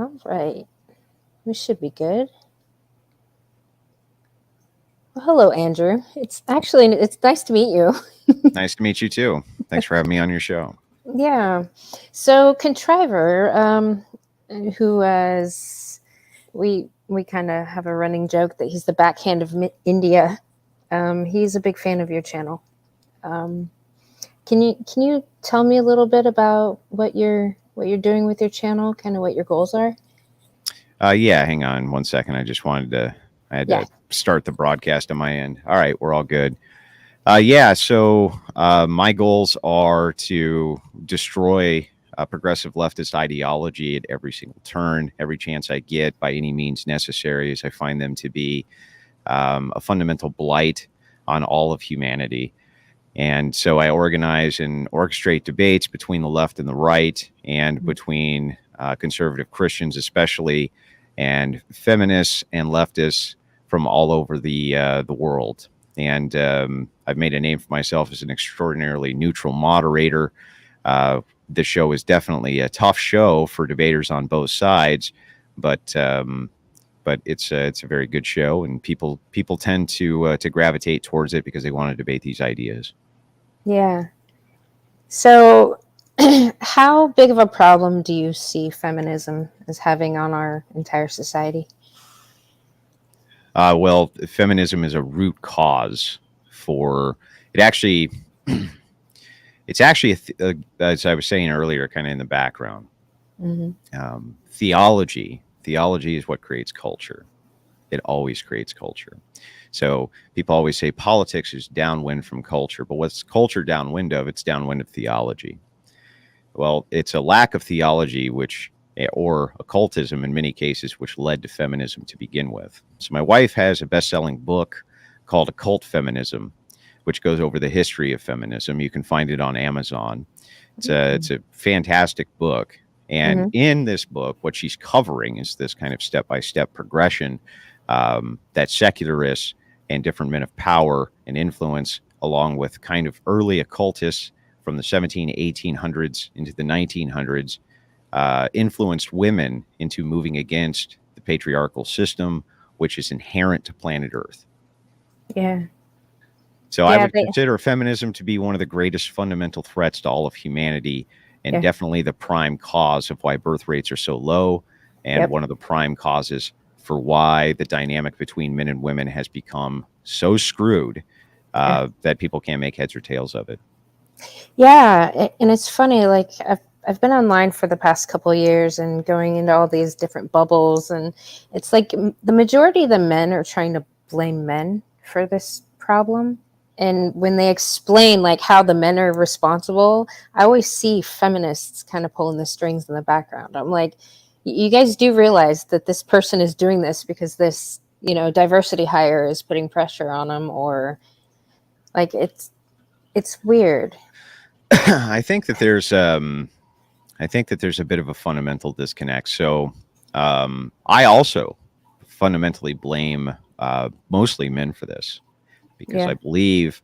All right. We should be good. Well, hello, Andrew. It's nice to meet you. Nice to meet you too. Thanks for having me on your show. Yeah. So Contriver, who has we kind of have a running joke that he's the backhand of India. He's a big fan of your channel. Um, can you tell me a little bit about what you're doing with your channel? Kind of what your goals are? Yeah, hang on one second. I had Yeah. to start the broadcast on my end. All right, we're all good. Yeah, so my goals are to destroy progressive leftist ideology at every single turn, every chance I get, by any means necessary, as I find them to be a fundamental blight on all of humanity. And so I organize and orchestrate debates between the left and the right, and between conservative Christians, especially, and feminists and leftists from all over the world. And I've made a name for myself as an extraordinarily neutral moderator. The show is definitely a tough show for debaters on both sides, but it's a very good show, and people tend to gravitate towards it because they want to debate these ideas. Yeah. So, how big of a problem do you see feminism as having on our entire society? Well, feminism is a root cause for it. Actually, it's actually as I was saying earlier, kind of in the background. Hmm. Theology is what creates culture. It always creates culture. So people always say politics is downwind from culture, but what's culture downwind of? It's downwind of theology. Well, it's a lack of theology, or occultism in many cases, which led to feminism to begin with. So my wife has a best-selling book called Occult Feminism, which goes over the history of feminism. You can find it on Amazon. It's a fantastic book. And Hmm. in this book, what she's covering is this kind of step-by-step progression that secularists and different men of power and influence, along with kind of early occultists from the 1800s into the 1900s, influenced women into moving against the patriarchal system, which is inherent to planet Earth. Yeah. So I Yeah. would consider feminism to be one of the greatest fundamental threats to all of humanity, and Yeah. definitely the prime cause of why birth rates are so low, and Yep. one of the prime causes for why the dynamic between men and women has become so screwed Yeah. that people can't make heads or tails of it. Yeah. And it's funny. Like I've been online for the past couple of years and going into all these different bubbles, and it's like the majority of the men are trying to blame men for this problem. And when they explain like how the men are responsible, I always see feminists kind of pulling the strings in the background. I'm like, you guys do realize that this person is doing this because this, diversity hire is putting pressure on them, or like it's weird. I think that there's a bit of a fundamental disconnect. So I also fundamentally blame mostly men for this, because Yeah. I believe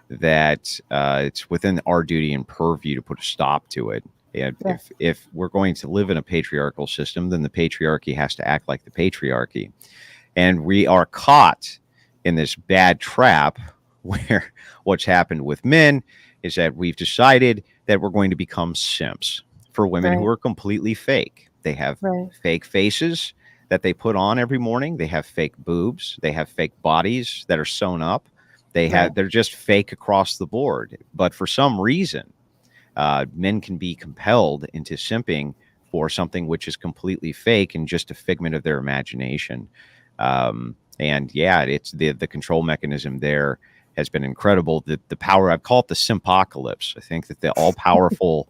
that it's within our duty and purview to put a stop to it. And Yeah. if we're going to live in a patriarchal system, then the patriarchy has to act like the patriarchy, and we are caught in this bad trap where what's happened with men is that we've decided that we're going to become simps for women who Right. are completely fake. They have Right. fake faces that they put on every morning. They have fake boobs. They have fake bodies that are sewn up. Right. They're just fake across the board. But for some reason, men can be compelled into simping for something which is completely fake and just a figment of their imagination. And yeah, it's the control mechanism there has been incredible. The power, I've called it the simpocalypse. I think that the all powerful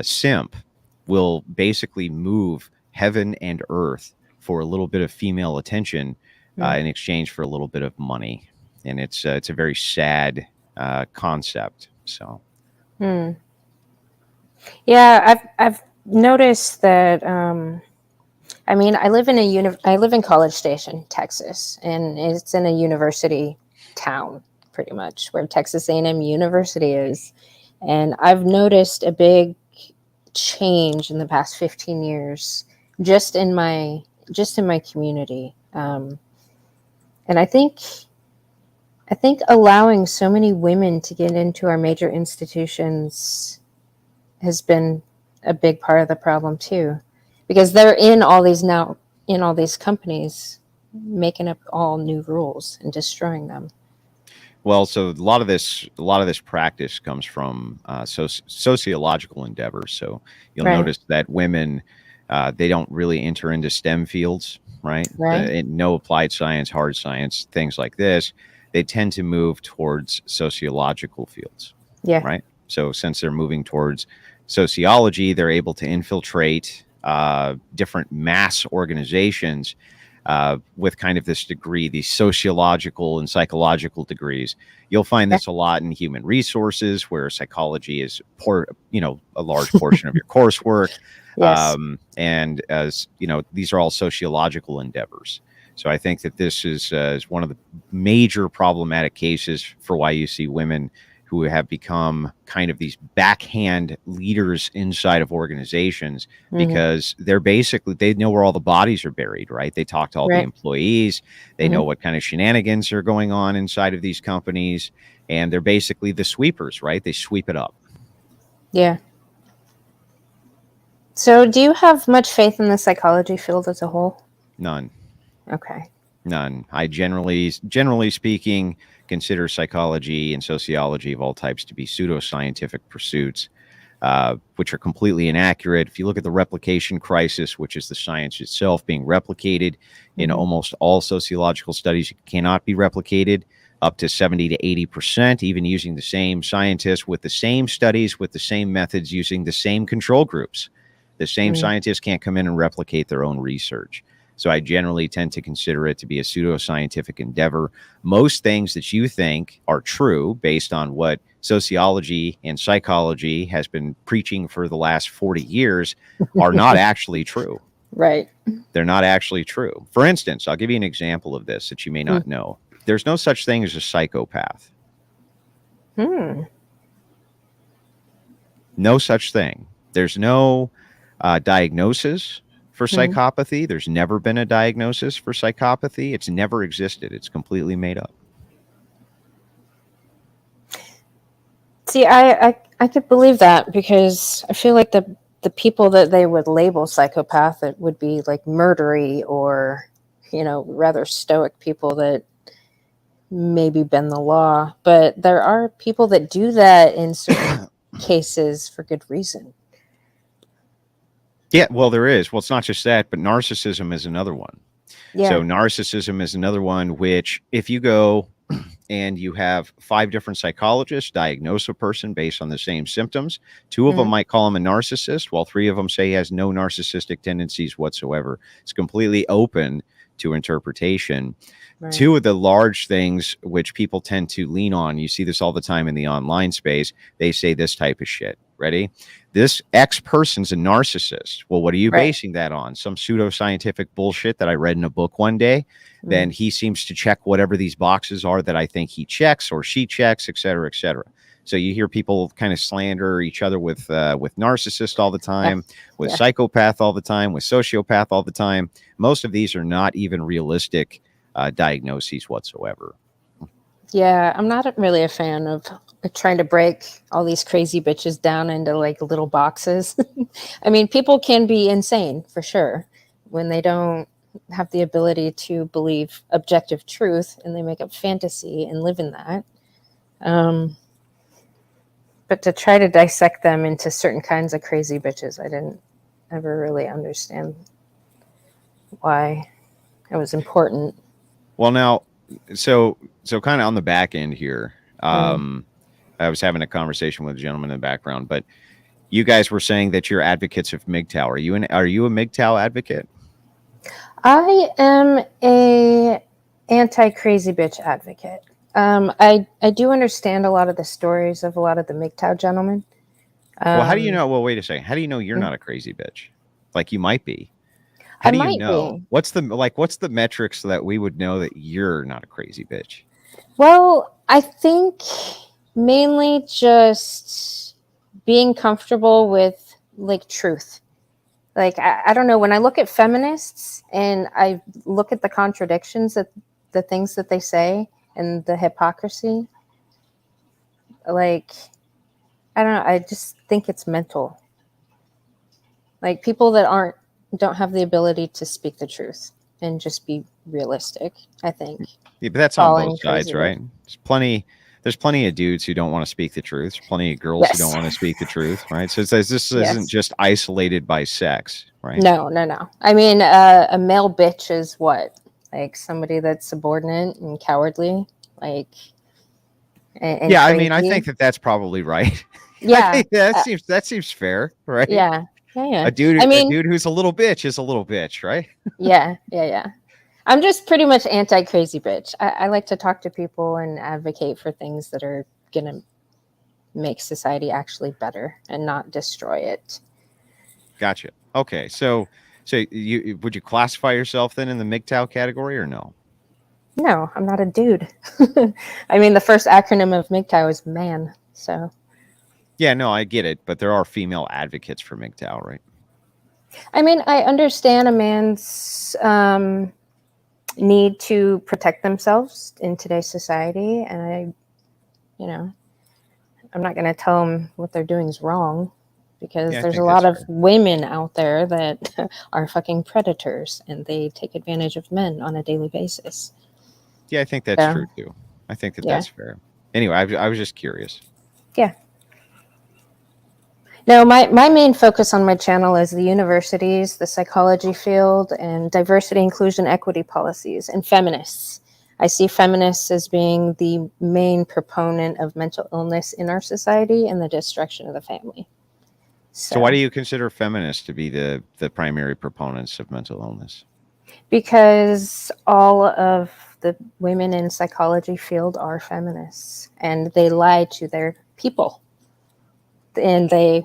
simp will basically move heaven and earth for a little bit of female attention Mm. in exchange for a little bit of money, and it's a very sad concept. So Mm. Yeah, I've noticed that. I mean, I live in College Station, Texas, and it's in a university town, pretty much where Texas A&M University is. And I've noticed a big change in the past 15 years just in my community. And I think allowing so many women to get into our major institutions has been a big part of the problem too, because they're in all these companies making up all new rules and destroying them. Well, so a lot of this practice comes from sociological endeavors. So you'll Right. notice that women, they don't really enter into STEM fields, right? Right. No applied science, hard science, things like this. They tend to move towards sociological fields, Yeah. right? So since they're moving towards sociology, they're able to infiltrate different mass organizations with kind of this degree, these sociological and psychological degrees. You'll find this a lot in human resources, where psychology is a large portion of your coursework. Yes. And as you know, these are all sociological endeavors. So I think that this is one of the major problematic cases for why you see women who have become kind of these backhand leaders inside of organizations, because they know where all the bodies are buried, right? They talk to all the employees. They know what kind of shenanigans are going on inside of these companies. And they're basically the sweepers, right? They sweep it up. Yeah. So do you have much faith in the psychology field as a whole? None. Okay. None. I generally speaking, consider psychology and sociology of all types to be pseudoscientific pursuits, which are completely inaccurate. If you look at the replication crisis, which is the science itself being replicated in almost all sociological studies, it cannot be replicated up to 70 to 80%, even using the same scientists with the same studies, with the same methods, using the same control groups. The same scientists can't come in and replicate their own research. So I generally tend to consider it to be a pseudoscientific endeavor. Most things that you think are true based on what sociology and psychology has been preaching for the last 40 years are not actually true. Right. They're not actually true. For instance, I'll give you an example of this that you may not know. There's no such thing as a psychopath. No such thing. There's no diagnosis for psychopathy. There's never been a diagnosis for psychopathy. It's never existed. It's completely made up. See, I could believe that, because I feel like the people that they would label psychopath, it would be like murdery or, rather stoic people that maybe bend the law. But there are people that do that in certain cases for good reason. Yeah, well, there is. Well, it's not just that, but narcissism is another one. Yeah. So narcissism is another one, which if you go and you have 5 different psychologists diagnose a person based on the same symptoms, 2 of them might call him a narcissist, while 3 of them say he has no narcissistic tendencies whatsoever. It's completely open to interpretation. Right. 2 of the large things which people tend to lean on, you see this all the time in the online space, they say this type of shit. Ready? This X person's a narcissist. Well, what are you basing that on? Some pseudoscientific bullshit that I read in a book one day. Then he seems to check whatever these boxes are that I think he checks or she checks, et cetera, et cetera. So you hear people kind of slander each other with narcissist all the time, with psychopath all the time, with sociopath all the time. Most of these are not even realistic diagnoses whatsoever. Yeah, I'm not really a fan of trying to break all these crazy bitches down into like little boxes. I mean, people can be insane for sure when they don't have the ability to believe objective truth and they make up fantasy and live in that. But to try to dissect them into certain kinds of crazy bitches, I didn't ever really understand why it was important. Well, now, so kind of on the back end here, I was having a conversation with a gentleman in the background, but you guys were saying that you're advocates of MGTOW. Are you a MGTOW advocate? I am a anti-crazy bitch advocate. I do understand a lot of the stories of a lot of the MGTOW gentlemen. Well, how do you know? Well, wait a second. How do you know you're not a crazy bitch? Like you might be. How do you know? What's the metrics so that we would know that you're not a crazy bitch? Well, I think mainly just being comfortable with like truth. Like I don't know, when I look at feminists and I look at the contradictions that the things that they say and the hypocrisy, like I don't know, I just think it's mental. Like people that don't have the ability to speak the truth and just be realistic, I think. Yeah, but that's on both Falling sides, crazy. right? There's plenty of dudes who don't want to speak the truth. There's plenty of girls who don't Yes. want to speak the truth, right? So this isn't Yes. just isolated by sex, right? No. I mean, a male bitch is what? Like somebody that's subordinate and cowardly, like, and Yeah, I crazy. mean, I think that's probably right. I Yeah. think that seems fair, right? Yeah. A dude, I a mean, dude who's a little bitch is a little bitch, right? yeah. I'm just pretty much anti crazy bitch. I like to talk to people and advocate for things that are gonna make society actually better and not destroy it. Gotcha. Okay, so you would you classify yourself then in the MGTOW category or no? No, I'm not a dude. I mean, the first acronym of MGTOW is man. So, Yeah, no, I get it, but there are female advocates for MGTOW, right? I mean, I understand a man's need to protect themselves in today's society, and I'm not going to tell them what they're doing is wrong, because Yeah, I there's a think lot that's of fair. women out there that are fucking predators and they take advantage of men on a daily basis. Yeah, I think that's So, true too. I think yeah. that's fair. Anyway, I was just curious. Yeah. No, my main focus on my channel is the universities, the psychology field, and diversity, inclusion, equity policies, and feminists. I see feminists as being the main proponent of mental illness in our society and the destruction of the family. So why do So, you consider feminists to be the primary proponents of mental illness? because all of the women in psychology field are feminists and they lie to their people, and they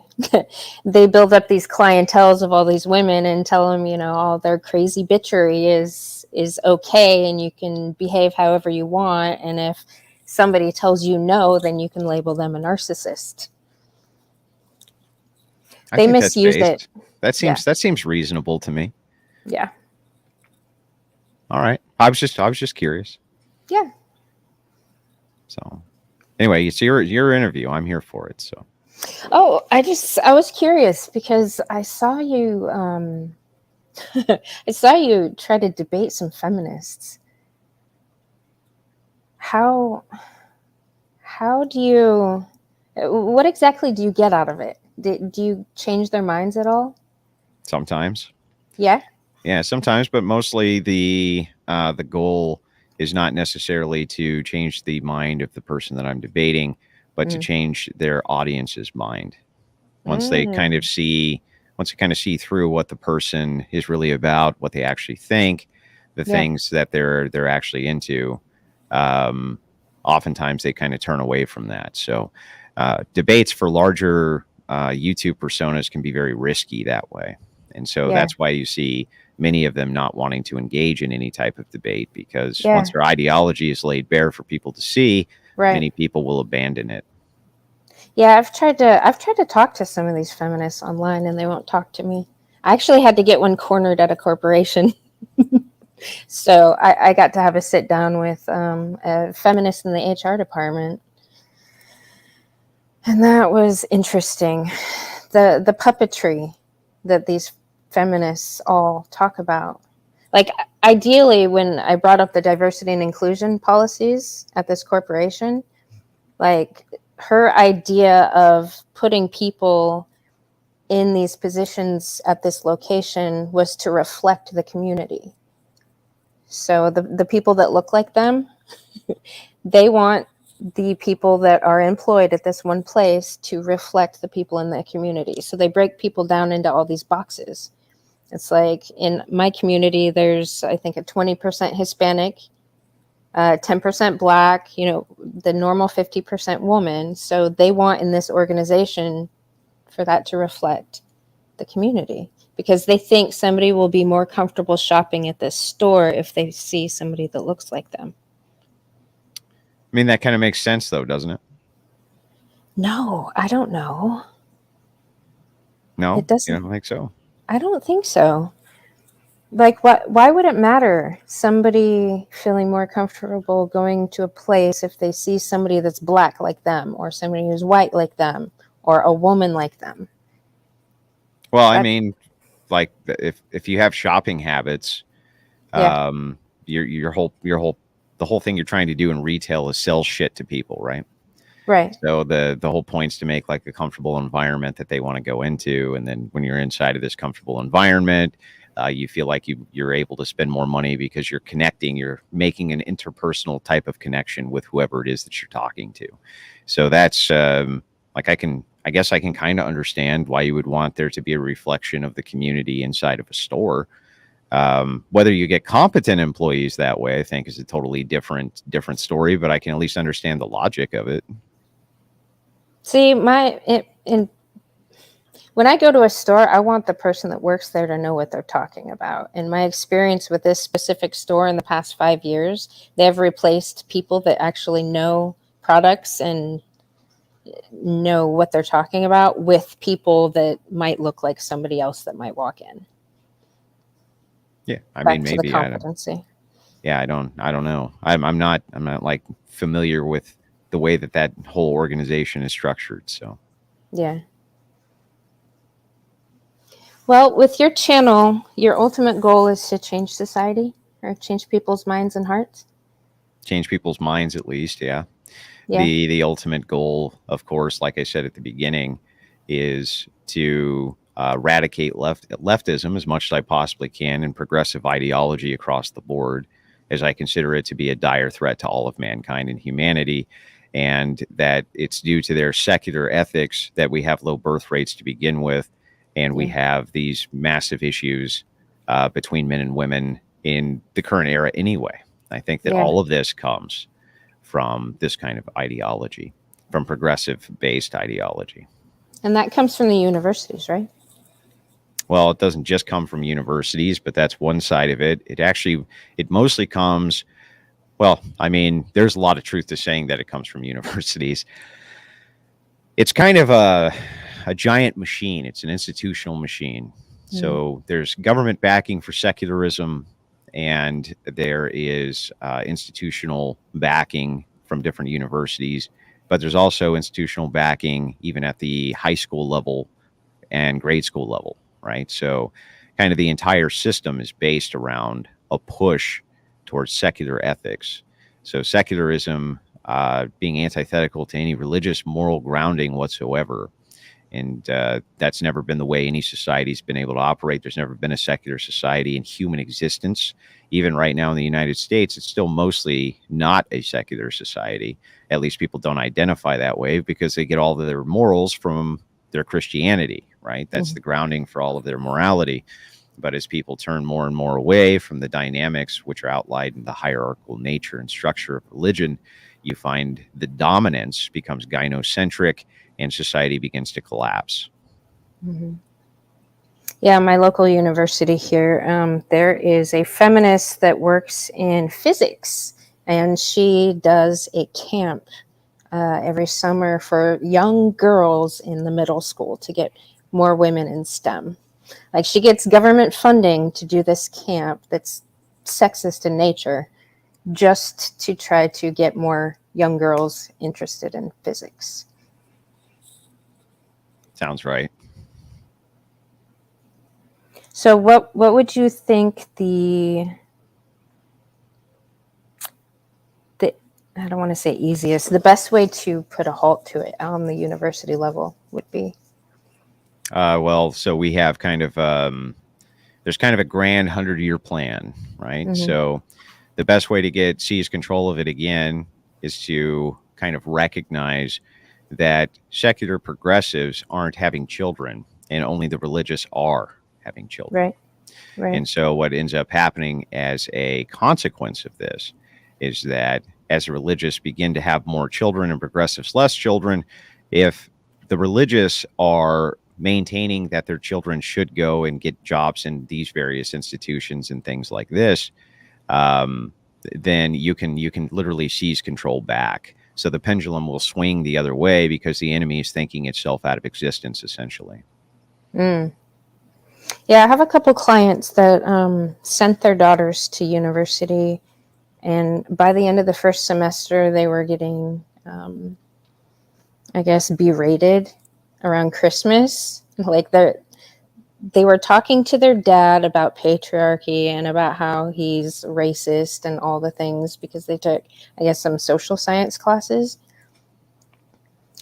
they build up these clienteles of all these women and tell them, all their crazy bitchery is okay and you can behave however you want, and if somebody tells you no, then you can label them a narcissist. I They think that's misuse it. based. That Yeah. seems reasonable to me. Yeah. All right. I was just curious. Yeah. So anyway, it's your interview. I'm here for it. So Oh, I was curious because I saw you I saw you try to debate some feminists. How do you, what exactly do you get out of it? Do you change their minds at all? sometimes. Yeah. Yeah, sometimes, but mostly the goal is not necessarily to change the mind of the person that I'm debating, but to Mm. change their audience's mind. Once they kind of Mm. see once they kind of see through what the person is really about, what they actually think, the Yeah. things that they're actually into, um, oftentimes they kind of turn away from that. So debates for larger YouTube personas can be very risky that way. And so Yeah. that's why you see many of them not wanting to engage in any type of debate, because Yeah. once their ideology is laid bare for people to see, Right. many people will abandon it. Yeah, I've tried to talk to some of these feminists online and they won't talk to me. I actually had to get one cornered at a corporation. So I got to have a sit down with a feminist in the HR department. And that was interesting. The puppetry that these feminists all talk about. Like, ideally, when I brought up the diversity and inclusion policies at this corporation, like, her idea of putting people in these positions at this location was to reflect the community. So the people that look like them, they want the people that are employed at this one place to reflect the people in the community. So they break people down into all these boxes. It's like in my community, there's, I think, a 20% Hispanic, 10% Black, the normal 50% woman. So they want in this organization for that to reflect the community, because they think somebody will be more comfortable shopping at this store if they see somebody that looks like them. I mean, that kind of makes sense, though, doesn't it? No, I don't know. No, It you doesn't. don't think so? I don't think so. Like, what? Why would it matter? Somebody feeling more comfortable going to a place if they see somebody that's black like them, or somebody who's white like them, or a woman like them. Well, I That, mean, like if you have shopping habits, yeah, um, the whole thing you're trying to do in retail is sell shit to people, right? right. So the whole point's to make like a comfortable environment that they want to go into, and then when you're inside of this comfortable environment, you feel like you're able to spend more money because you're connecting, you're making an interpersonal type of connection with whoever it is that you're talking to. So that's like I guess I can kind of understand why you would want there to be a reflection of the community inside of a store. Whether you get competent employees that way, I think is a totally different story. But I can at least understand the logic of it. See, when I go to a store, I want the person that works there to know what they're talking about. And my experience with this specific store in the past 5 years, they have replaced people that actually know products and know what they're talking about with people that might look like somebody else that might walk in. Yeah, I mean, Back to the maybe competency. I don't know. I'm not like familiar with the way that whole organization is structured. So Yeah. Well, with your channel, your ultimate goal is to change society or change people's minds and hearts. change people's minds at least. Yeah. Yeah. The ultimate goal, of course, like I said at the beginning, is to eradicate leftism as much as I possibly can and progressive ideology across the board, as I consider it to be a dire threat to all of mankind and humanity, and that it's due to their secular ethics that we have low birth rates to begin with, and we Yeah. have these massive issues between men and women in the current era anyway. I think that Yeah. all of this comes from this kind of ideology, from progressive based ideology. And that comes from the universities, right? Well, it doesn't just come from universities, but that's one side of it. It mostly comes, well, I mean, there's a lot of truth to saying that it comes from universities. It's kind of a giant machine. It's an institutional machine. So there's government backing for secularism, and there is institutional backing from different universities, but there's also institutional backing even at the high school level and grade school level, right? So kind of the entire system is based around a push towards secular ethics. So secularism being antithetical to any religious moral grounding whatsoever. And that's never been the way any society's been able to operate. There's never been a secular society in human existence. Even right now in the United States, it's still mostly not a secular society. At least people don't identify that way because they get all of their morals from their Christianity, right? That's the grounding for all of their morality. But as people turn more and more away from the dynamics which are outlined in the hierarchical nature and structure of religion, you find the dominance becomes gynocentric and society begins to collapse. Mm-hmm. Yeah, my local university here, there is a feminist that works in physics, and she does a camp every summer for young girls in the middle school to get more women in STEM. Like, she gets government funding to do this camp that's sexist in nature just to try to get more young girls interested in physics. Sounds right. So what would you think the I don't want to say easiest, the best way to put a halt to it on the university level would be? Well, so we have there's kind of a grand 100-year plan, right? Mm-hmm. So the best way to seize control of it again is to kind of recognize that secular progressives aren't having children and only the religious are having children. Right. Right. And so what ends up happening as a consequence of this is that as the religious begin to have more children and progressives less children, if the religious are maintaining that their children should go and get jobs in these various institutions and things like this, then you can literally seize control back. So the pendulum will swing the other way because the enemy is thinking itself out of existence, essentially. Mm. Yeah, I have a couple clients that sent their daughters to university, and by the end of the first semester, they were getting, I guess, berated around Christmas. Like they were talking to their dad about patriarchy and about how he's racist and all the things because they took, I guess, some social science classes.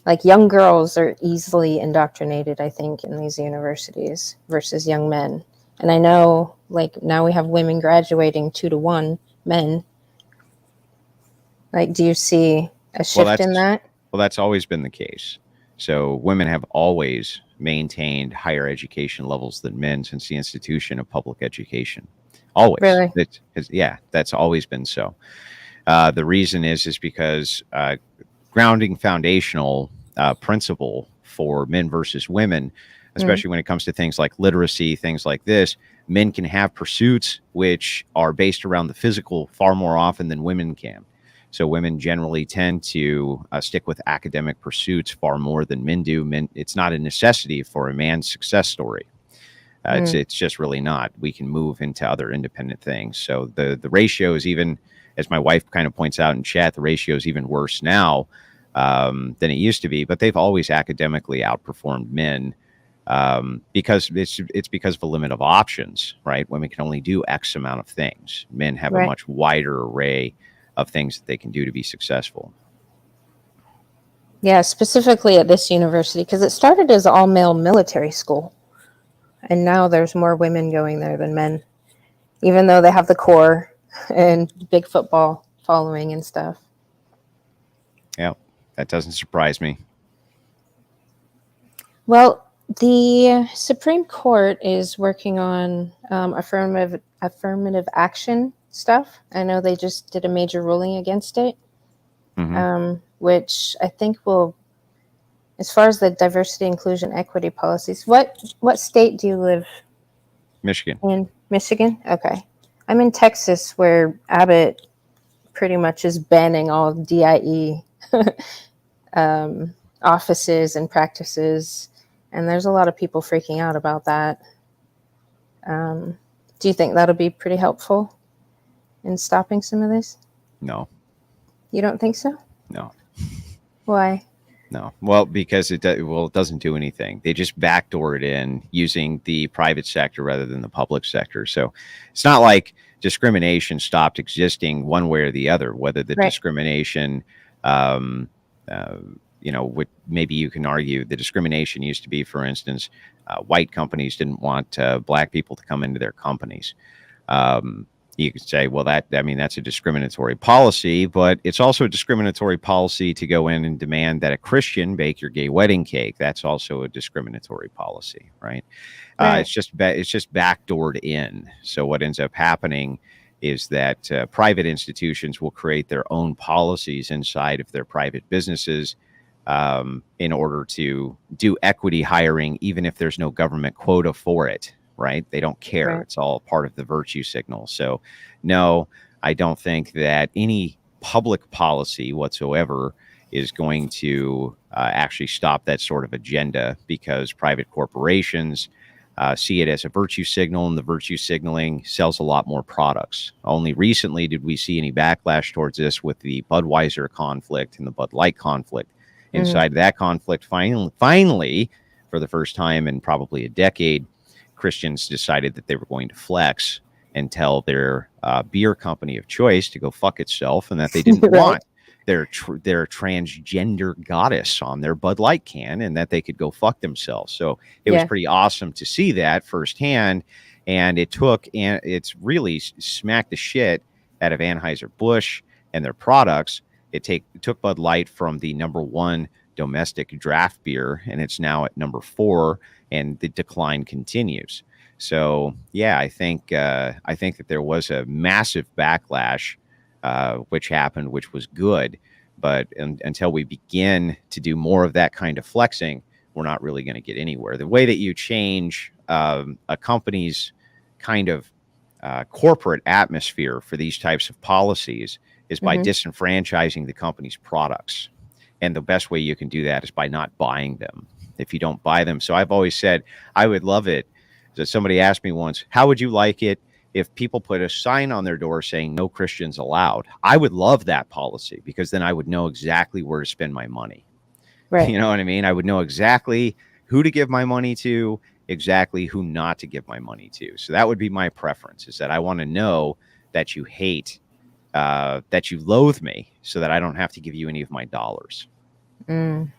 Like young girls are easily indoctrinated, I think, in these universities versus young men. And I know, like, now we have women graduating 2 to 1 men. Like, do you see a Well, shift in that's that? that's always been the case. So women have always maintained higher education levels than men since the institution of public education. Always. Really? Yeah, that's always been so. The reason is because grounding foundational principle for men versus women, Mm, especially when it comes to things like literacy, things like this. Men can have pursuits which are based around the physical far more often than women can. So women generally tend to stick with academic pursuits far more than men do. Men, it's not a necessity for a man's success story. mm, It's just really not. We can move into other independent things. So the ratio is even, as my wife kind of points out in chat, the ratio is even worse now than it used to be. But they've always academically outperformed men because it's because of a limit of options, right? Women can only do X amount of things. Men have a right. much wider array of things that they can do to be successful. Yeah, specifically at this university, because it started as all male military school. And now there's more women going there than men, even though they have the core and big football following and stuff. Yeah, that doesn't surprise me. Well, the Supreme Court is working on affirmative action stuff. I know they just did a major ruling against it, Hmm. which I think will, as far as the diversity, inclusion, equity policies. What state do you live Michigan. in? Michigan. Okay, I'm in Texas, where Abbott pretty much is banning all DIE um, offices and practices, and there's a lot of people freaking out about that. Um, do you think that'll be pretty helpful in stopping some of this? No, You don't think so? no. Why? No, well, because it doesn't do anything. They just backdoor it in using the private sector rather than the public sector. So it's not like discrimination stopped existing one way or the other. Whether the Right. discrimination, um, uh, maybe you can argue the discrimination used to be, for instance, white companies didn't want black people to come into their companies. Um, you could say, well, that's a discriminatory policy, but it's also a discriminatory policy to go in and demand that a Christian bake your gay wedding cake. That's also a discriminatory policy, right? Right. It's just backdoored in. So what ends up happening is that private institutions will create their own policies inside of their private businesses in order to do equity hiring, even if there's no government quota for it, right? They don't care. Right. It's all part of the virtue signal. So, no, I don't think that any public policy whatsoever is going to actually stop that sort of agenda because private corporations see it as a virtue signal, and the virtue signaling sells a lot more products. Only recently did we see any backlash towards this with the Budweiser conflict and the Bud Light conflict. Mm. Inside that conflict, finally, for the first time in probably a decade, Christians decided that they were going to flex and tell their beer company of choice to go fuck itself, and that they didn't Right. want their transgender goddess on their Bud Light can, and that they could go fuck themselves. So it was Yeah. pretty awesome to see that firsthand, and it's really smacked the shit out of Anheuser-Busch and their products. It took Bud Light from the number one domestic draft beer, and it's now at number 4, and the decline continues. So yeah, I think that there was a massive backlash, which happened, which was good. But until we begin to do more of that kind of flexing, we're not really going to get anywhere. The way that you change a company's kind of corporate atmosphere for these types of policies is by Hmm. disenfranchising the company's products. And the best way you can do that is by not buying them. if you don't buy them. So I've always said I would love it. So somebody asked me once, how would you like it if people put a sign on their door saying no Christians allowed? I would love that policy, because then I would know exactly where to spend my money. Right. You know what I mean? I would know exactly who to give my money to, exactly who not to give my money to. So that would be my preference, is that I want to know that you hate, that you loathe me, so that I don't have to give you any of my dollars. Mm.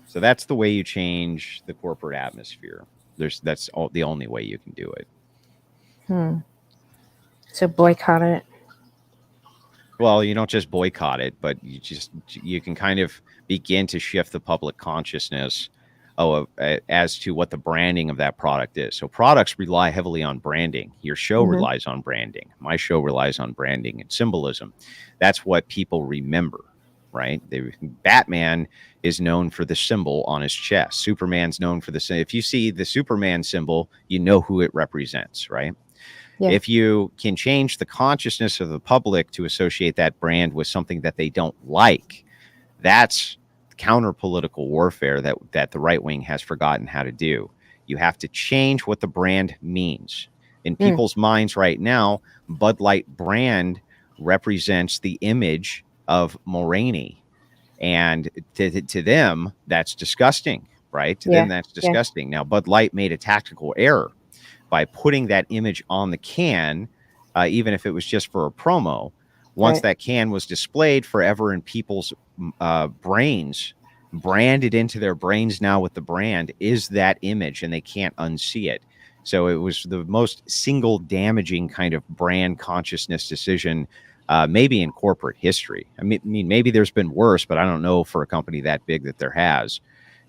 So that's the way you change the corporate atmosphere. That's the only way you can do it. So boycott it. Well, you don't just boycott it, but you can kind of begin to shift the public consciousness as to what the branding of that product is. So products rely heavily on branding. Your show relies on branding. My show relies on branding and symbolism. That's what people remember, right? Batman is known for the symbol on his chest. Superman's known for the symbol. If you see the Superman symbol, you know who it represents, right? Yeah. If you can change the consciousness of the public to associate that brand with something that they don't like, that's counter political warfare that the right wing has forgotten how to do. You have to change what the brand means. In people's minds right now, Bud Light brand represents the image of Mulroney. And to them, that's disgusting, right? To them, that's disgusting. Now, Bud Light made a tactical error by putting that image on the can, even if it was just for a promo. Once that can was displayed forever in people's brains, branded into their brains now with the brand, is that image, and they can't unsee it. So it was the most single damaging kind of brand consciousness decision maybe in corporate history. I mean, maybe there's been worse, but I don't know for a company that big that there has.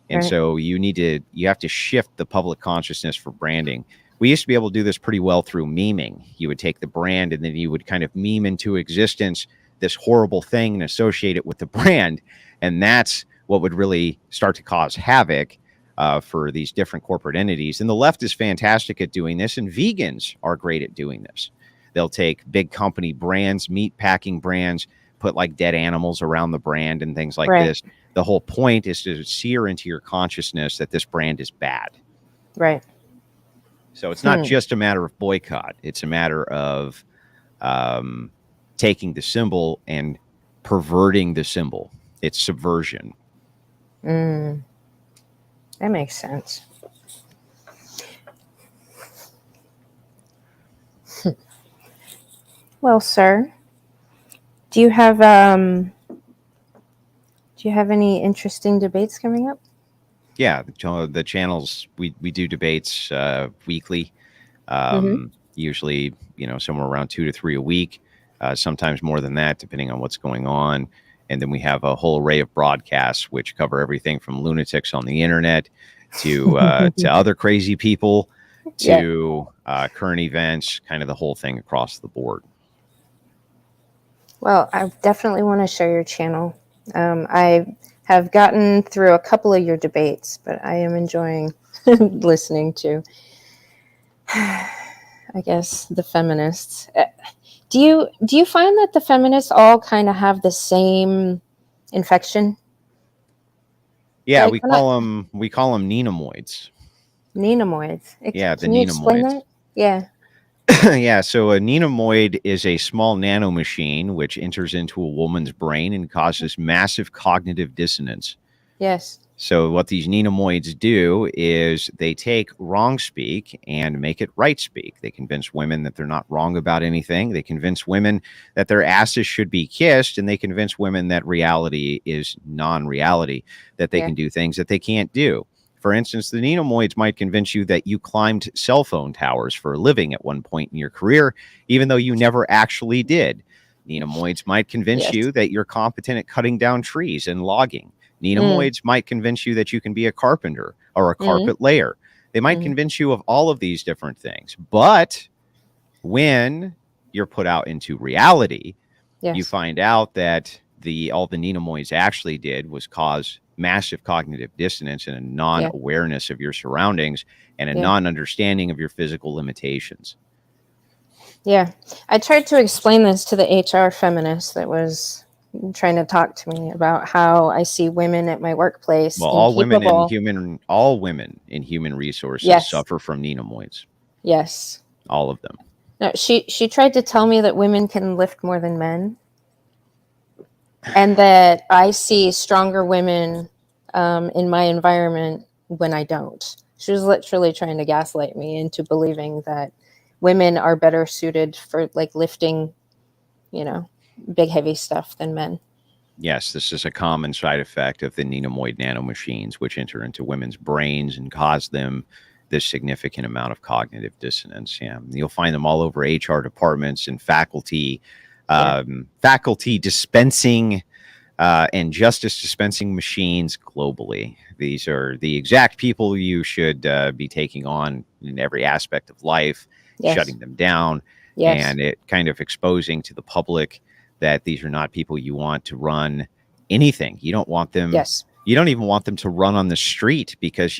And so you have to shift the public consciousness for branding. We used to be able to do this pretty well through memeing. You would take the brand and then you would kind of meme into existence this horrible thing and associate it with the brand. And that's what would really start to cause havoc for these different corporate entities. And the left is fantastic at doing this, and vegans are great at doing this. They'll take big company brands, meat packing brands, put like dead animals around the brand and things like this. The whole point is to sear into your consciousness that this brand is bad. Right. So it's not just a matter of boycott. It's a matter of taking the symbol and perverting the symbol. It's subversion. That makes sense. Well, sir, do you have any interesting debates coming up? Yeah, the channels, we do debates weekly, usually, somewhere around 2 to 3 a week, sometimes more than that, depending on what's going on. And then we have a whole array of broadcasts, which cover everything from lunatics on the internet to other crazy people to current events, kind of the whole thing across the board. Well, I definitely want to share your channel. I have gotten through a couple of your debates, but I am enjoying listening to, I guess, the feminists. Do you find that the feminists all kind of have the same infection? Yeah, we call them nenemoids. Nenemoids. Yeah, Can you explain that? Yeah. Yeah, so a nenemoid is a small nanomachine which enters into a woman's brain and causes massive cognitive dissonance. Yes. So what these nenemoids do is they take wrong speak and make it right speak. They convince women that they're not wrong about anything. They convince women that their asses should be kissed, and they convince women that reality is non-reality, that they can do things that they can't do. For instance, the nenemoids might convince you that you climbed cell phone towers for a living at one point in your career, even though you never actually did. Nenemoids might convince you that you're competent at cutting down trees and logging. Nenemoids might convince you that you can be a carpenter or a carpet layer. They might convince you of all of these different things. But when you're put out into reality, you find out that all the nenemoids actually did was cause massive cognitive dissonance and a non-awareness of your surroundings and a non-understanding of your physical limitations. Yeah. I tried to explain this to the HR feminist that was trying to talk to me about how I see women at my workplace Well, incapable. all women in human resources Yes, suffer from neomoids. yes. All of them. No, she tried to tell me that women can lift more than men, and that I see stronger women in my environment when I don't. She was literally trying to gaslight me into believing that women are better suited for like lifting, you know, big heavy stuff than men. Yes, this is a common side effect of the neomoid nanomachines, which enter into women's brains and cause them this significant amount of cognitive dissonance. Yeah, you'll find them all over HR departments and faculty, Yeah. faculty dispensing and justice dispensing machines globally. These are the exact people you should be taking on in every aspect of life, Yes. shutting them down, Yes. and it kind of exposing to the public that these are not people you want to run anything. You don't want them. Yes. You don't even want them to run on the street because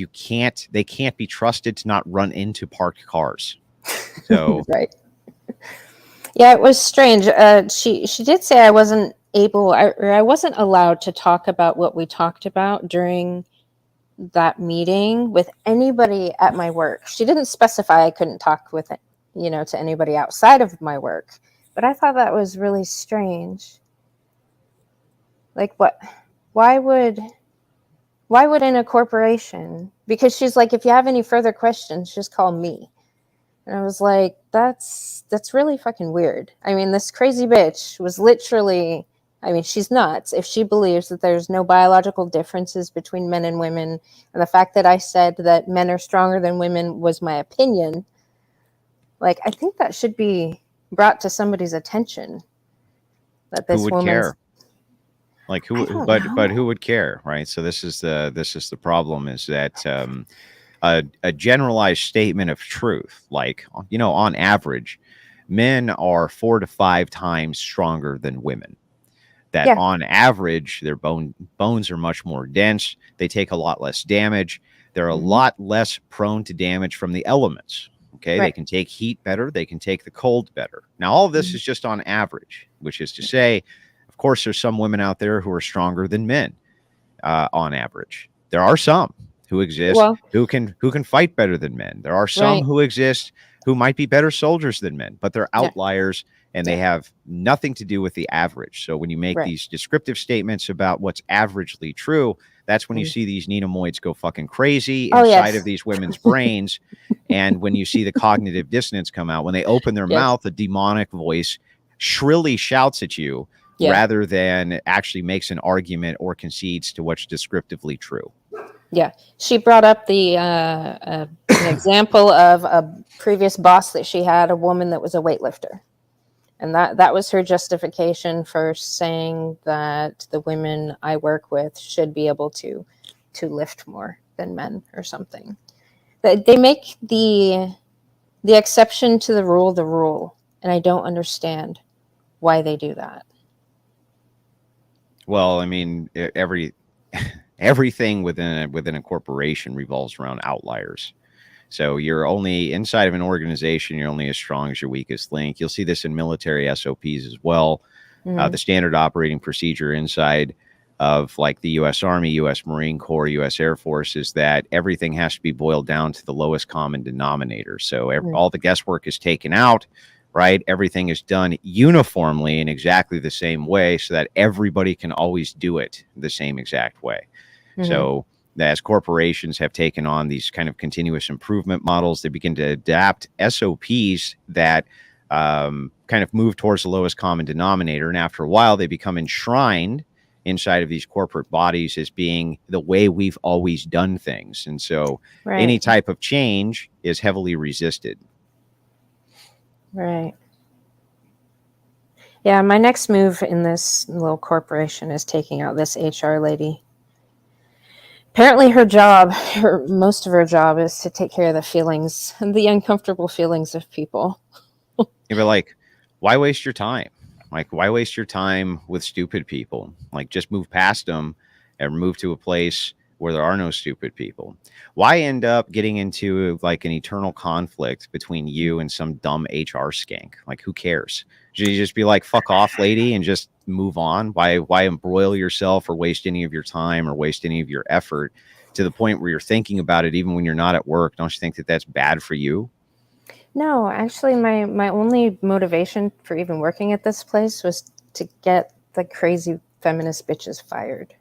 they can't be trusted to not run into parked cars. So right. Yeah, it was strange. She did say I wasn't I wasn't allowed to talk about what we talked about during that meeting with anybody at my work. She didn't specify I couldn't talk with it, to anybody outside of my work. But I thought that was really strange. Like what? Why would in a corporation? Because she's like, if you have any further questions, just call me. And I was like, that's really fucking weird. I mean, this crazy bitch was literally, I mean, she's nuts if she believes that there's no biological differences between men and women. And the fact that I said that men are stronger than women was my opinion. Like, I think that should be brought to somebody's attention. That this who would woman's care? Like I who? don't But know. who would care, right? So this is the problem is that a generalized statement of truth, like on average, men are 4 to 5 times stronger than women. That Yeah. on average, their bones are much more dense. They take a lot less damage. They're a lot less prone to damage from the elements. Okay, they Right. can take heat better. They can take the cold better. Now, all of this is just on average, which is to say, of course, there's some women out there who are stronger than men on average. There are some who exist Well, who can fight better than men. There are some right. who exist who might be better soldiers than men, but they're Yeah. outliers and they Yeah. have nothing to do with the average. So when you make Right. these descriptive statements about what's averagely true, that's when you see these neomoids go fucking crazy Oh, inside yes. of these women's brains. And when you see the cognitive dissonance come out, when they open their Yes. mouth, a demonic voice shrilly shouts at you Yeah. rather than actually makes an argument or concedes to what's descriptively true. Yeah, she brought up an example of a previous boss that she had, a woman that was a weightlifter, and that was her justification for saying that the women I work with should be able to lift more than men or something. They make the exception to the rule, and I don't understand why they do that. Well, I mean, everything within a corporation revolves around outliers. So you're only inside of an organization, you're only as strong as your weakest link. You'll see this in military SOPs as well. The standard operating procedure inside of like the U.S. Army, U.S. Marine Corps, U.S. Air Force is that everything has to be boiled down to the lowest common denominator. So all the guesswork is taken out, right? Everything is done uniformly in exactly the same way so that everybody can always do it the same exact way. So as corporations have taken on these kind of continuous improvement models, they begin to adapt SOPs that kind of move towards the lowest common denominator. And after a while, they become enshrined inside of these corporate bodies as being the way we've always done things. And so any type of change is heavily resisted. Right. Yeah, my next move in this little corporation is taking out this HR lady. Apparently most of her job is to take care of the feelings and the uncomfortable feelings of people. You'd be like, why waste your time? Like, why waste your time with stupid people? Like, just move past them and move to a place where there are no stupid people. Why end up getting into like an eternal conflict between you and some dumb HR skank? Like, who cares? Should you just be like, fuck off, lady, and just move on? Why embroil yourself or waste any of your time or waste any of your effort to the point where you're thinking about it even when you're not at work? Don't you think that that's bad for you? No, actually, my only motivation for even working at this place was to get the crazy feminist bitches fired.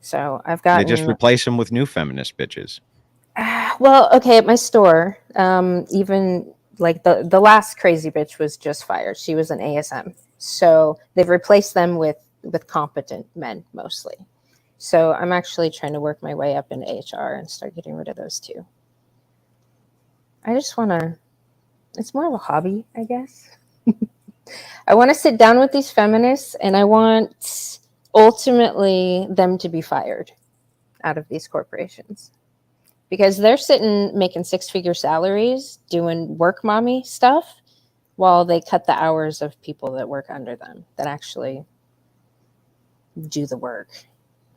So I've They just gotten, replace them with new feminist bitches. well, okay, at my store, even like the last crazy bitch was just fired. She was an ASM. So they've replaced them with competent men mostly. So I'm actually trying to work my way up into HR and start getting rid of those too. I just want to, it's more of a hobby, I guess. I want to sit down with these feminists and I want ultimately them to be fired out of these corporations because they're sitting making 6-figure salaries doing work mommy stuff while they cut the hours of people that work under them that actually do the work.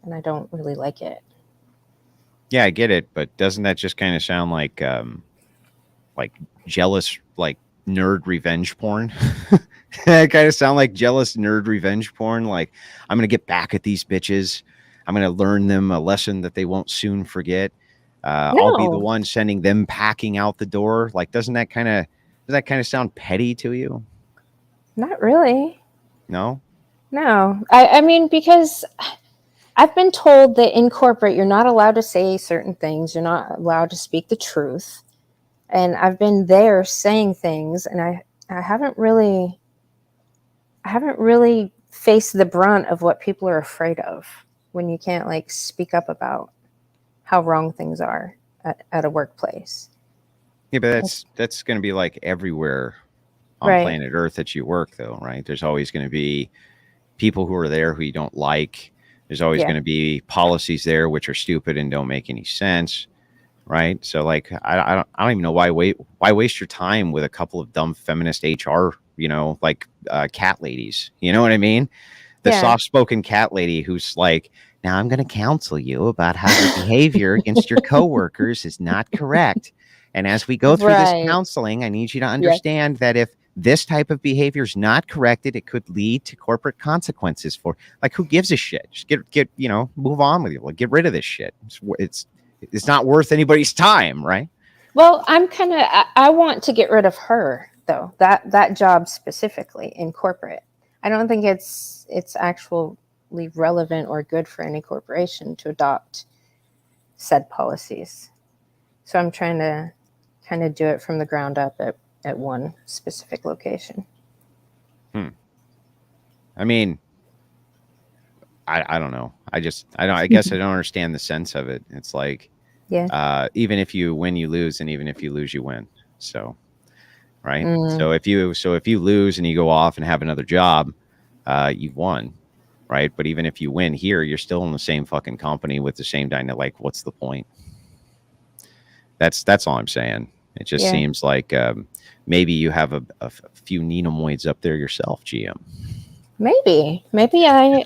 And I don't really like it. Yeah, I get it, but doesn't that just kind of sound like jealous, like nerd revenge porn? It kind of sound like jealous nerd revenge porn. Like, I'm gonna get back at these bitches. I'm gonna learn them a lesson that they won't soon forget. I'll be the No, one sending them packing out the door. Like, does that kind of sound petty to you? not really. No. No. I mean, because I've been told that in corporate, you're not allowed to say certain things. You're not allowed to speak the truth. And I've been there saying things and I haven't really faced the brunt of what people are afraid of when you can't like speak up about how wrong things are at a workplace. Yeah, but that's going to be like everywhere on Right. planet Earth that you work, though, right? There's always going to be people who are there who you don't like. There's always Yeah. going to be policies there which are stupid and don't make any sense, right? So, like, I don't even know why waste your time with a couple of dumb feminist HR, like cat ladies. You know what I mean? The Yeah. soft-spoken cat lady who's like, now I'm going to counsel you about how your behavior against your coworkers is not correct. And as we go through this Right. counseling, I need you to Yeah. understand that if this type of behavior is not corrected, it could lead to corporate consequences for, like, who gives a shit? Just get move on with you. Like, get rid of this shit. It's not worth anybody's time, right? Well, I want to get rid of her though. That job specifically in corporate. I don't think it's actually relevant or good for any corporation to adopt said policies. So I'm trying to kind of do it from the ground up at one specific location. I mean, I don't know. I guess I don't understand the sense of it. It's like, Yeah. even if you win, you lose, and even if you lose, you win. So, right. Mm, So if you lose and you go off and have another job, you've won, right? But even if you win here, you're still in the same fucking company with the same dynamic. Like, what's the point? That's all I'm saying. It just yeah. seems like maybe you have a few Ninamoids up there yourself, GM. Maybe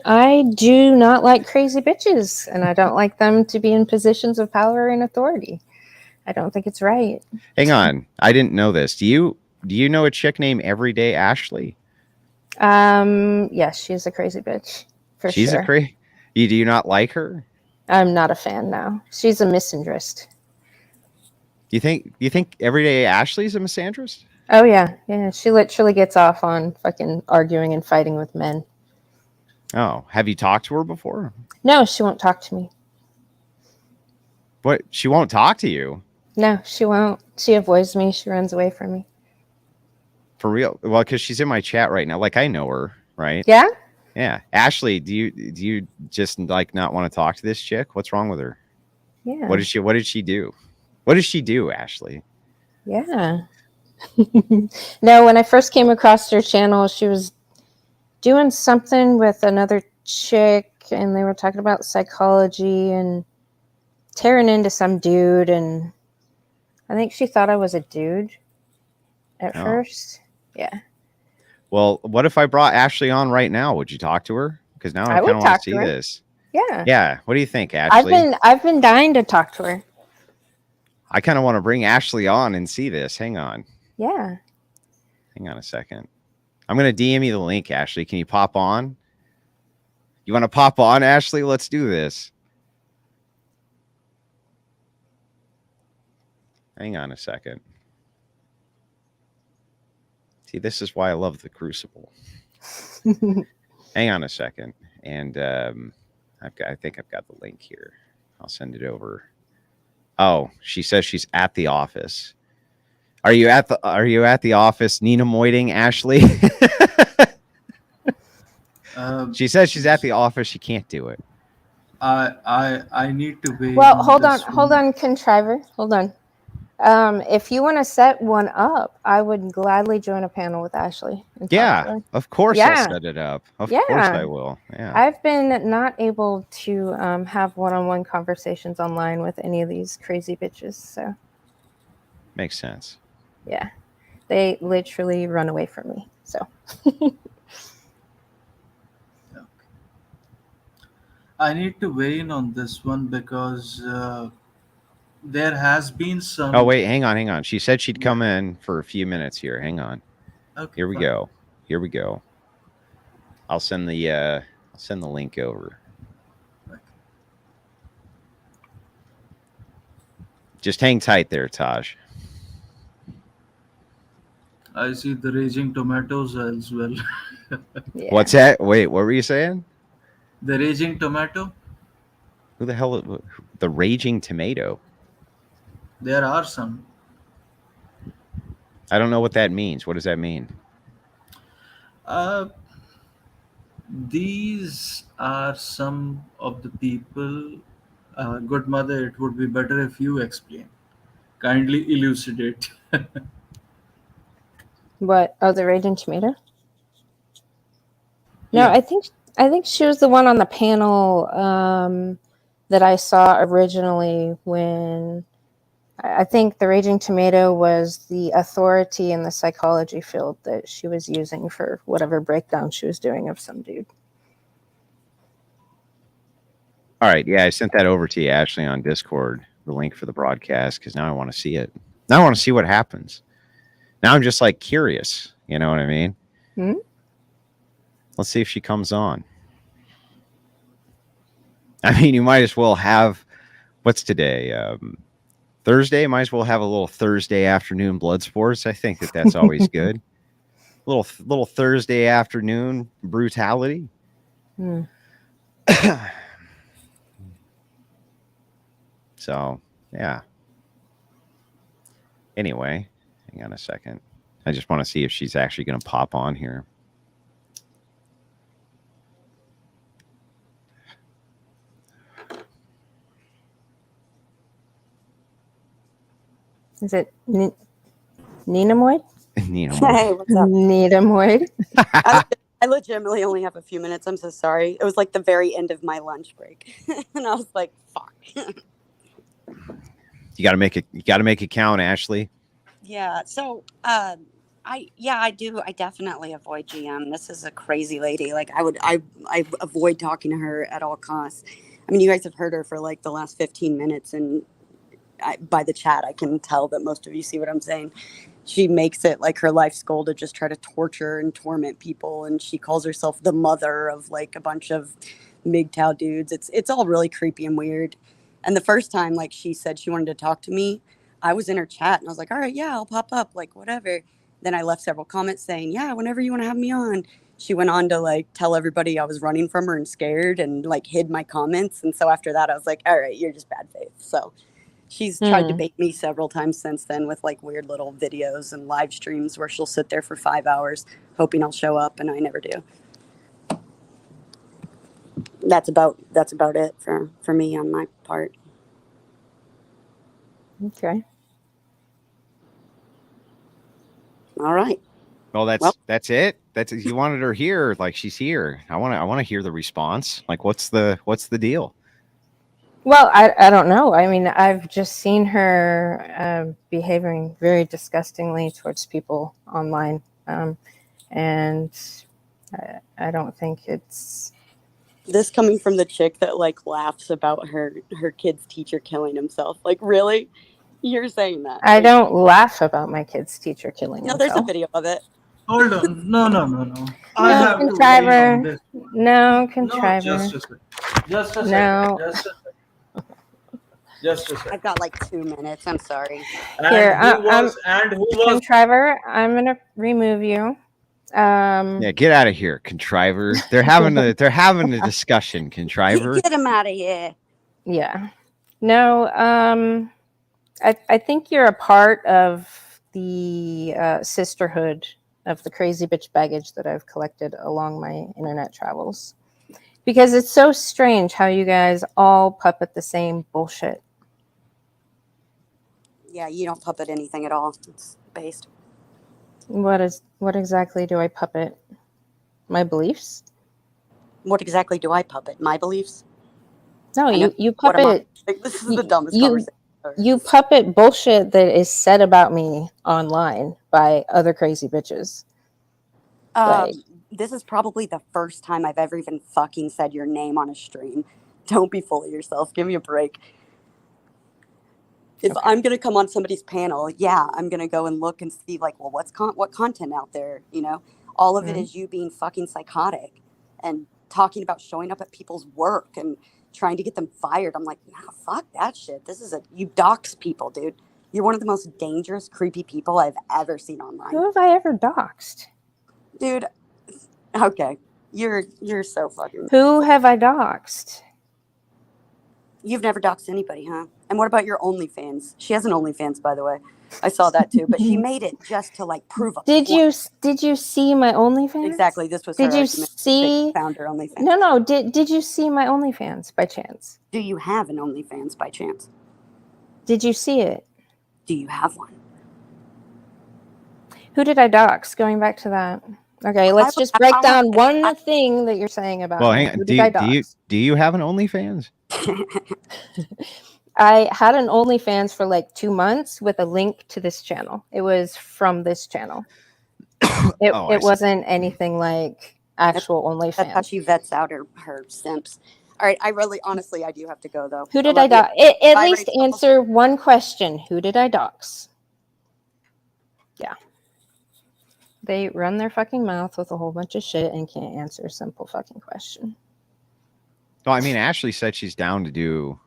I do not like crazy bitches, and I don't like them to be in positions of power and authority. I don't think it's right. Hang on, I didn't know this. Do you know a chick named Everyday Ashley? Yes, she's a crazy bitch for She's a sure. crazy. Do you not like her? I'm not a fan now. She's a misandrist. You think Everyday Ashley's a misandrist? Oh yeah, yeah. She literally gets off on fucking arguing and fighting with men. Oh, have you talked to her before? No, she won't talk to me. What? She won't talk to you No, she won't. She avoids me. She runs away from me. for real? Well, because she's in my chat right now. Like, I know her, right? Yeah? Yeah. Ashley, do you just like not want to talk to this chick? What's wrong with her? Yeah. What did she do? What did she do, Ashley? Yeah. No, when I first came across her channel, she was doing something with another chick and they were talking about psychology and tearing into some dude, and I think she thought I was a dude at Oh. first. Yeah. Well, what if I brought Ashley on right now? Would you talk to her? Because now I I kind would of want talk to to see her. this. Yeah. Yeah. What do you think, Ashley? I've been dying to talk to her. I kind of want to bring Ashley on and see this. Hang on Yeah. a second. I'm gonna DM you the link, Ashley. Can you pop on? You want to pop on, Ashley? Let's do this. Hang on a second. See, this is why I love the Crucible. Hang on a second, and I think I've got the link here. I'll send it over. Oh, she says she's at the office. Are you at the office, Nina Moiting, Ashley? She says she's at the office. She can't do it. I need to wait. Well, hold on, contriver. Hold on. If you want to set one up, I would gladly join a panel with Ashley. Yeah, of course I'll set it up. Of course I will. Yeah. I've been not able to have one-on-one conversations online with any of these crazy bitches. So makes sense. Yeah, they literally run away from me. So. I need to weigh in on this one because there has been some. Oh wait, hang on. She said she'd come in for a few minutes here. Hang on. Okay, Here we go. I'll send the link over. Okay. Just hang tight there, Taj. I see the raging tomatoes as well. Yeah. What's that? Wait, what were you saying? The raging tomato? Who the hell? The raging tomato? There are some. I don't know what that means. What does that mean? These are some of the people. Good mother, it would be better if you explain. Kindly elucidate. What? Oh, the Raging Tomato? No, Yeah. I think she was the one on the panel that I saw originally when I think the Raging Tomato was the authority in the psychology field that she was using for whatever breakdown she was doing of some dude. All right. Yeah, I sent that over to you, Ashley, on Discord, the link for the broadcast, because now I want to see it. Now I want to see what happens. Now I'm just like curious. You know what I mean? Mm-hmm. Let's see if she comes on. I mean, you might as well have, what's today? Thursday. Might as well have a little Thursday afternoon blood sports. I think that's always good. Little Thursday afternoon brutality. Mm. So, yeah. Anyway, hang on a second. I just want to see if she's actually going to pop on here. Is it Ninamoid? Nina. Hey, what's up? Ninamoid. I legitimately only have a few minutes. I'm so sorry. It was like the very end of my lunch break, and I was like, "Fuck." You got to make it count, Ashley. Yeah. So, I do. I definitely avoid GM. This is a crazy lady. Like, I avoid talking to her at all costs. I mean, you guys have heard her for like the last 15 minutes, and by the chat, I can tell that most of you see what I'm saying. She makes it like her life's goal to just try to torture and torment people, and she calls herself the mother of like a bunch of MGTOW dudes. It's all really creepy and weird. And the first time, like, she said she wanted to talk to me, I was in her chat and I was like, all right, yeah, I'll pop up, like, whatever. Then I left several comments saying, yeah, whenever you want to have me on. She went on to like tell everybody I was running from her and scared, and like hid my comments. And so after that, I was like, all right, you're just bad faith. So she's tried to bait me several times since then with like weird little videos and live streams where she'll sit there for 5 hours hoping I'll show up, and I never do. That's about it for me on my part. Okay. All right. Well, that's it. That's you wanted her here, like she's here. I want to hear the response. Like, what's the deal? Well, I don't know. I mean, I've just seen her behaving very disgustingly towards people online, and I don't think it's this coming from the chick that like laughs about her kid's teacher killing himself. Like, really? You're saying that? I don't laugh about my kid's teacher killing No, himself. there's a video of it. Hold on. No. I No, have to weigh in on contriver. this. No, No, contriver. just a second. Just a second. No. Just a second. I've got like 2 minutes. I'm sorry. Here, And who was contriver, I'm gonna remove you. Yeah, get out of here, contriver. They're having a discussion, contriver. Get him out of here. Yeah. No, I think you're a part of the sisterhood of the crazy bitch baggage that I've collected along my internet travels. Because it's so strange how you guys all puppet the same bullshit. Yeah, you don't puppet anything at all. It's based. What exactly do I puppet? My beliefs? What exactly do I puppet? My beliefs? No, I know. you What am I? puppet Like, this is the dumbest you conversation ever. you puppet bullshit that is said about me online by other crazy bitches. Like, This is probably the first time I've ever even fucking said your name on a stream. Don't be full of yourself. Give me a break. If Okay. I'm gonna come on somebody's panel, yeah, I'm gonna go and look and see like, well, what content out there, you know? All of it is you being fucking psychotic and talking about showing up at people's work and trying to get them fired. I'm like, nah, fuck that shit. You dox people, dude. You're one of the most dangerous, creepy people I've ever seen online. who have I ever doxed? Dude, okay. You're so fucking. Who have I doxed? You've never doxed anybody, huh? And what about your OnlyFans? She has an OnlyFans, by the way. I saw that too, but she made it just to like prove a Did point. you see my OnlyFans? Exactly. This was Did her you argument. see? They found her OnlyFans. No. Did you see my OnlyFans by chance? Do you have an OnlyFans by chance? Did you see it? Do you have one? Who did I dox? Going back to that. Okay, let's just break down one thing that you're saying about Well, me. hang on. Who did I dox? Do you have an OnlyFans? I had an OnlyFans for like 2 months with a link to this channel. It was from this channel. It wasn't anything like actual OnlyFans. That's how she vets out her simps. All right, honestly, I do have to go though. Who did I dox? At least answer one question. Who did I dox? Yeah. They run their fucking mouth with a whole bunch of shit and can't answer a simple fucking question. Well, I mean, Ashley said she's down to do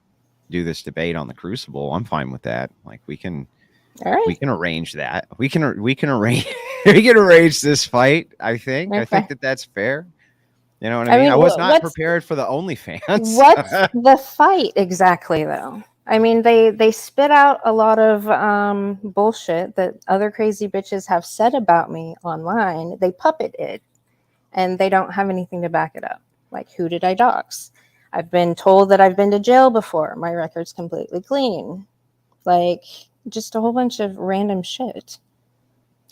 this debate on the Crucible. I'm fine with that. Like we can arrange that. We can arrange this fight. I think. Okay. I think that's fair. You know what I mean? I was not prepared for the OnlyFans. What's the fight exactly, though? I mean, they spit out a lot of bullshit that other crazy bitches have said about me online. They puppet it, and they don't have anything to back it up. Like, who did I dox? I've been told that I've been to jail before. My record's completely clean. Like, just a whole bunch of random shit.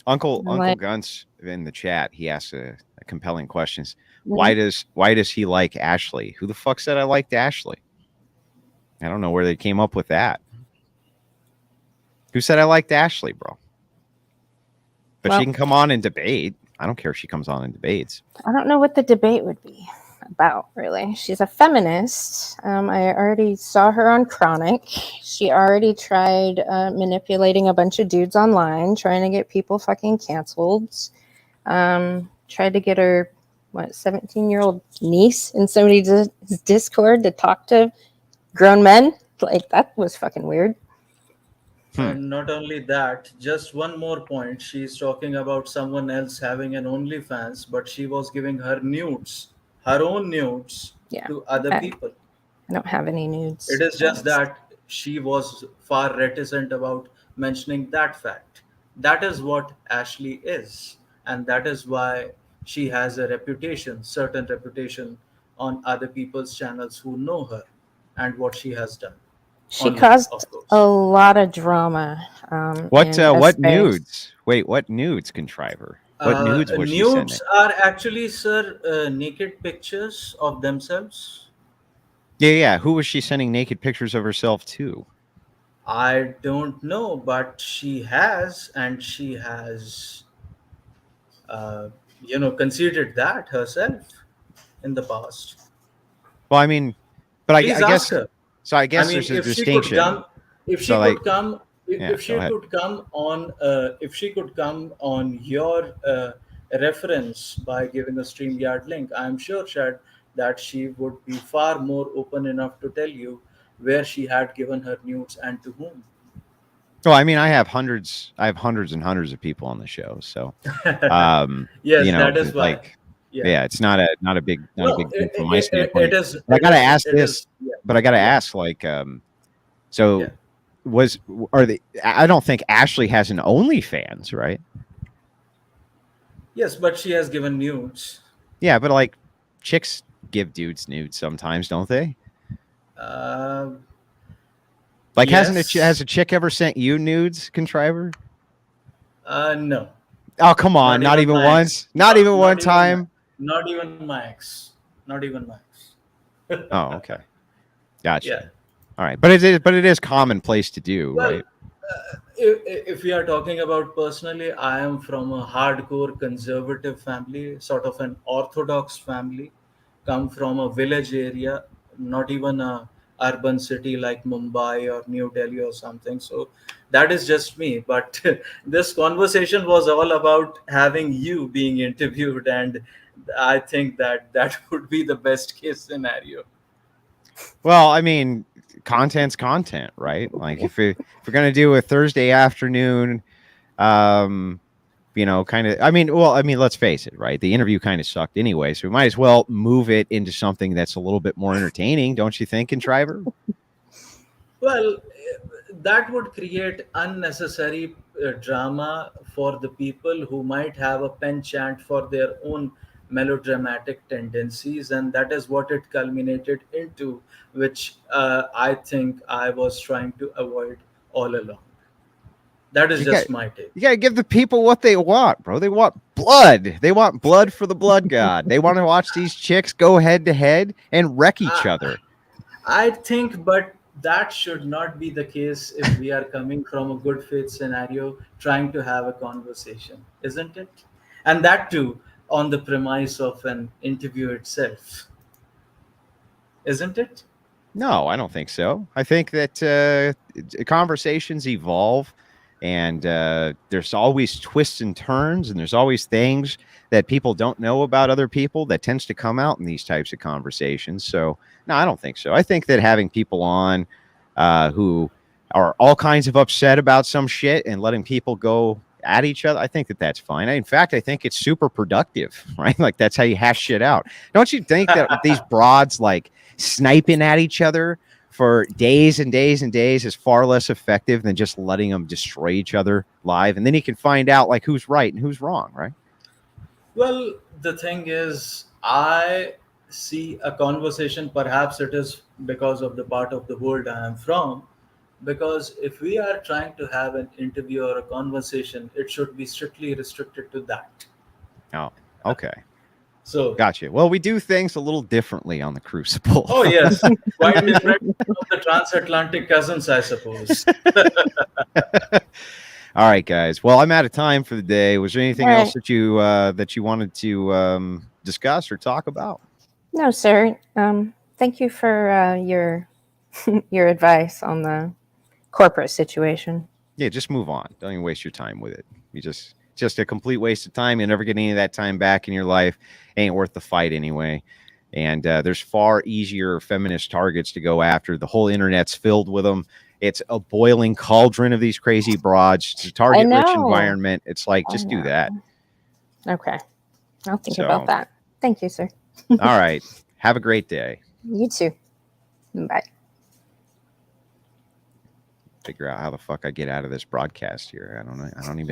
Uncle Gunts in the chat, he asked a compelling question. Mm-hmm. Why does he like Ashley? Who the fuck said I liked Ashley? I don't know where they came up with that. Who said I liked Ashley, bro? But she can come on and debate. I don't care if she comes on and debates. I don't know what the debate would be about, really. She's a feminist. I already saw her on Chronic. She already tried manipulating a bunch of dudes online, trying to get people fucking canceled. Tried to get her, 17-year-old niece in somebody's Discord to talk to grown men. Like, that was fucking weird. And not only that, just one more point. She's talking about someone else having an OnlyFans, but she was giving her nudes, her own nudes, to other people. I don't have any nudes. It is just that she was far reticent about mentioning that fact. That is what Ashley is. And that is why she has a reputation, certain reputation on other people's channels who know her and what she has done. She caused a lot of drama. What nudes? Wait, what nudes, contriver? What nudes was she sending? Nudes are actually, sir, naked pictures of themselves. Yeah. Who was she sending naked pictures of herself to? I don't know, but she has, and she has, conceded that herself in the past. Well, I mean, but I guess. Her. So I guess there's a distinction. If she could come on your reference by giving a StreamYard link, I'm sure, Shad, that she would be far more open enough to tell you where she had given her nudes and to whom. Well, I mean, I have hundreds and hundreds of people on the show, so Yes, that is why. like, Yeah. yeah, it's not a No, big deal from my standpoint. it is. But I It gotta is. ask It this. is. Yeah. But I gotta Yeah. ask, like, so Yeah. was are they? I don't think Ashley has an OnlyFans, right? Yes, but she has given nudes. Yeah, but like, chicks give dudes nudes sometimes, don't they? Uh, Like, has yes. a chick ever sent you nudes, Contriver? No. Oh, come on, Not not even even my ex. once, not even one Not even my. time. Not even my ex. Not even my ex. Oh, okay, gotcha. Yeah. All right, but it is commonplace to do, Well, right? if we are talking about personally, I am from a hardcore conservative family, sort of an orthodox family, come from a village area, not even a urban city like Mumbai or New Delhi or something. So that is just me. But this conversation was all about having you being interviewed, and I think that that would be the best case scenario. Well, I mean, content's content, right? Like, if we're gonna do a Thursday afternoon, um, kind of. I mean, let's face it, right? The interview kind of sucked anyway, so we might as well move it into something that's a little bit more entertaining, don't you think, Contriver? Well, that would create unnecessary drama for the people who might have a penchant for their own melodramatic tendencies, and that is what it culminated into, which I think I was trying to avoid all along. That is You got just my take. you got to give the people what they want, bro. They want blood. They want blood for the blood god. They want to watch these chicks go head to head and wreck each I, other. I think, but that should not be the case if we are coming from a good faith scenario trying to have a conversation, isn't it? And that too on the premise of an interview itself, isn't it? No, I don't think so. I think that conversations evolve, and there's always twists and turns, and there's always things that people don't know about other people that tends to come out in these types of conversations. So, no, I don't think so. I think that having people on who are all kinds of upset about some shit and letting people go at each other, I think that that's fine. In fact, I think it's super productive, right? Like, that's how you hash shit out. Don't you think that these broads, like, sniping at each other for days and days and days is far less effective than just letting them destroy each other live? And then you can find out, like, who's right and who's wrong, right? Well, the thing is, I see a conversation, perhaps it is because of the part of the world I am from. Because if we are trying to have an interview or a conversation, it should be strictly restricted to that. Oh, okay. So, Gotcha. Well, we do things a little differently on the Crucible. oh yes, quite different from the transatlantic cousins, I suppose. All right, guys. Well, I'm out of time for the day. Was there anything All else right. that you wanted to discuss or talk about? No, sir. Thank you for your your advice on the corporate situation. Yeah, just move on. Don't even waste your time with it. You just a complete waste of time. You'll never get any of that time back in your life. Ain't worth the fight anyway. And there's far easier feminist targets to go after. The whole internet's filled with them. It's a boiling cauldron of these crazy broads. It's a target-rich know. environment. It's like, I just do know. that. Okay. I'll think So- about that. Thank you, sir. All right. Have a great day. You too. Bye. Figure out how the fuck I get out of this broadcast here. I don't know. I don't even